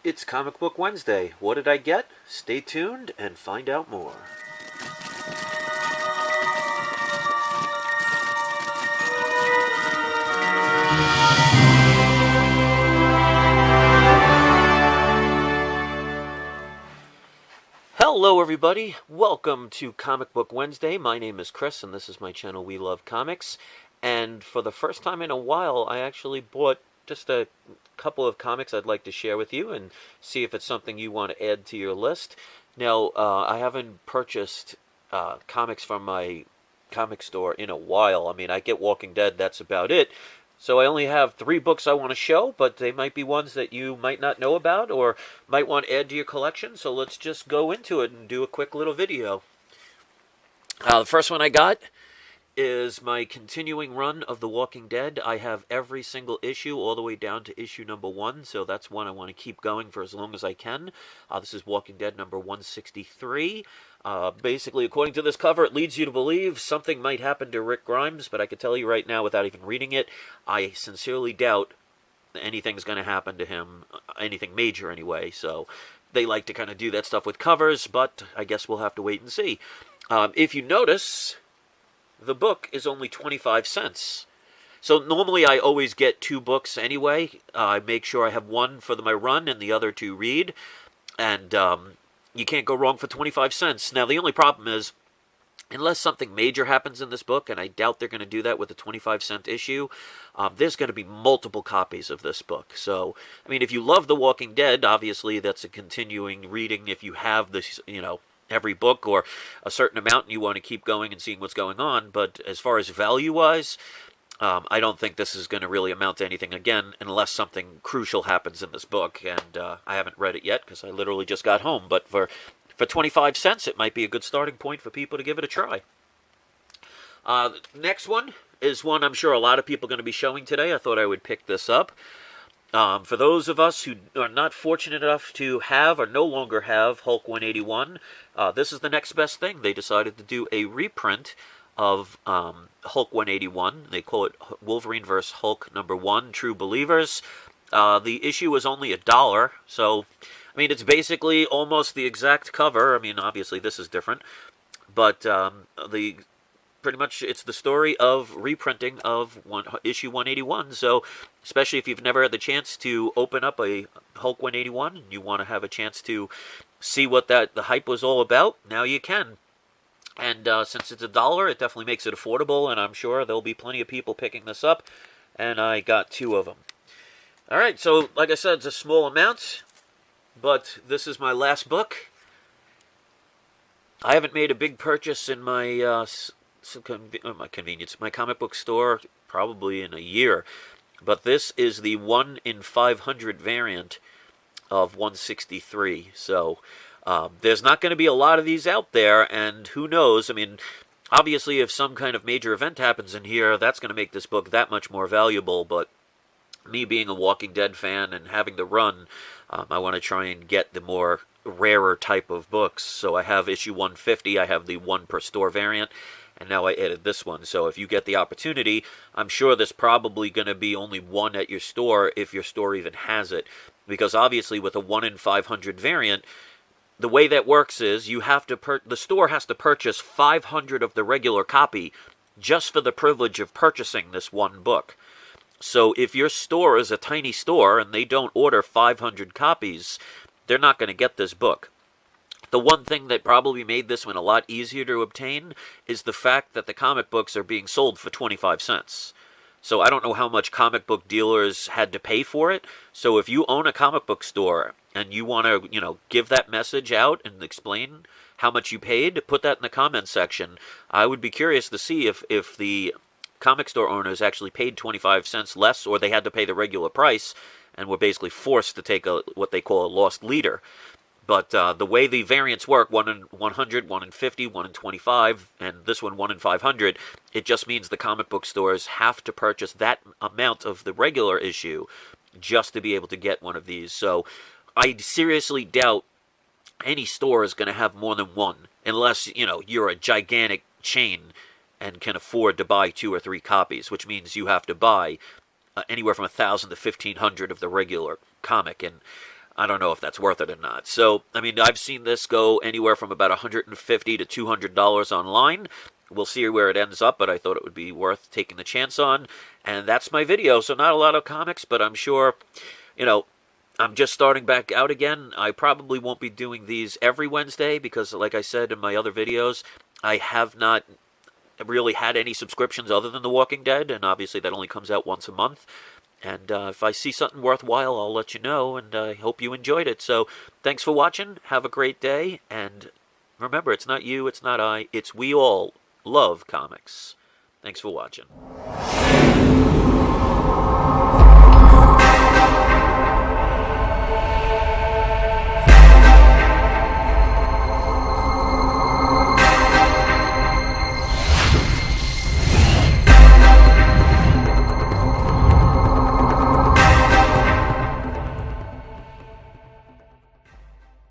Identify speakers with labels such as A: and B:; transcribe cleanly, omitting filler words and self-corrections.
A: It's Comic Book Wednesday. What did I get? Stay tuned and find out more. Hello, everybody. Welcome to Comic Book Wednesday. My name is Chris, and this is my channel, We Love Comics. And for the first time in a while, I actually bought just a couple of comics I'd like to share with you and see if it's something you want to add to your list. Now, I haven't purchased comics from my comic store in a while. I mean, I get Walking Dead, that's about it. So I only have 3 books I want to show, but they might be ones that you might not know about or might want to add to your collection. So let's just go into it and do a quick little video. The first one I got is my continuing run of The Walking Dead. I have every single issue all the way down to issue number 1, so that's one I want to keep going for as long as I can. This is Walking Dead number 163. Basically, according to this cover, it leads you to believe something might happen to Rick Grimes, but I can tell you right now, without even reading it, I sincerely doubt anything's going to happen to him, anything major anyway, so they like to kind of do that stuff with covers, but I guess we'll have to wait and see. If you notice, the book is only 25 cents. So normally I always get 2 books anyway. I make sure I have one for my run and the other to read. And you can't go wrong for 25 cents. Now, the only problem is, unless something major happens in this book, and I doubt they're going to do that with a 25-cent issue, there's going to be multiple copies of this book. So, I mean, if you love The Walking Dead, obviously that's a continuing reading. If you have this, every book or a certain amount and you want to keep going and seeing what's going on. But as far as value-wise, I don't think this is going to really amount to anything again unless something crucial happens in this book. And I haven't read it yet because I literally just got home. But for 25 cents, it might be a good starting point for people to give it a try. Next one is one I'm sure a lot of people are going to be showing today. I thought I would pick this up. For those of us who are not fortunate enough to have or no longer have Hulk 181, this is the next best thing. They decided to do a reprint of Hulk 181. They call it Wolverine vs. Hulk #1, True Believers. The issue was only $1, so, I mean, it's basically almost the exact cover. I mean, obviously this is different, but pretty much it's the story of reprinting of issue 181. So especially if you've never had the chance to open up a Hulk 181 and you want to have a chance to see what the hype was all about, now you can. And since it's $1, it definitely makes it affordable, and I'm sure there'll be plenty of people picking this up, and I got 2 of them. Alright, so like I said, it's a small amount, but this is my last book. I haven't made a big purchase in my my comic book store probably in a year, but this is the 1 in 500 variant of 163. So there's not going to be a lot of these out there, and who knows? I mean, obviously, if some kind of major event happens in here, that's going to make this book that much more valuable. But me being a Walking Dead fan and having the run, I want to try and get the more rarer type of books. So I have issue 150. I have the 1 per store variant. And now I added this one. So if you get the opportunity, I'm sure there's probably going to be only 1 at your store, if your store even has it. Because obviously with a 1 in 500 variant, the way that works is you have to the store has to purchase 500 of the regular copy just for the privilege of purchasing this 1 book. So if your store is a tiny store and they don't order 500 copies, they're not going to get this book. The one thing that probably made this one a lot easier to obtain is the fact that the comic books are being sold for 25 cents. So I don't know how much comic book dealers had to pay for it. So if you own a comic book store and you want to, give that message out and explain how much you paid, put that in the comments section. I would be curious to see if the comic store owners actually paid 25 cents less, or they had to pay the regular price and were basically forced to take what they call a lost leader. But the way the variants work, 1 in 100, 1 in 50, 1 in 25, and this one 1 in 500, it just means the comic book stores have to purchase that amount of the regular issue just to be able to get one of these. So I seriously doubt any store is going to have more than 1, unless, you're a gigantic chain and can afford to buy 2 or 3 copies, which means you have to buy anywhere from 1,000 to 1,500 of the regular comic. And I don't know if that's worth it or not. So, I mean, I've seen this go anywhere from about $150 to $200 online. We'll see where it ends up, but I thought it would be worth taking the chance on. And that's my video. So not a lot of comics, but I'm sure, you know, I'm just starting back out again. I probably won't be doing these every Wednesday because, like I said in my other videos, I have not really had any subscriptions other than The Walking Dead, and obviously that only comes out once a month. And if I see something worthwhile, I'll let you know, and I hope you enjoyed it. So thanks for watching. Have a great day, and remember, it's not you, it's not I, it's we all love comics. Thanks for watching.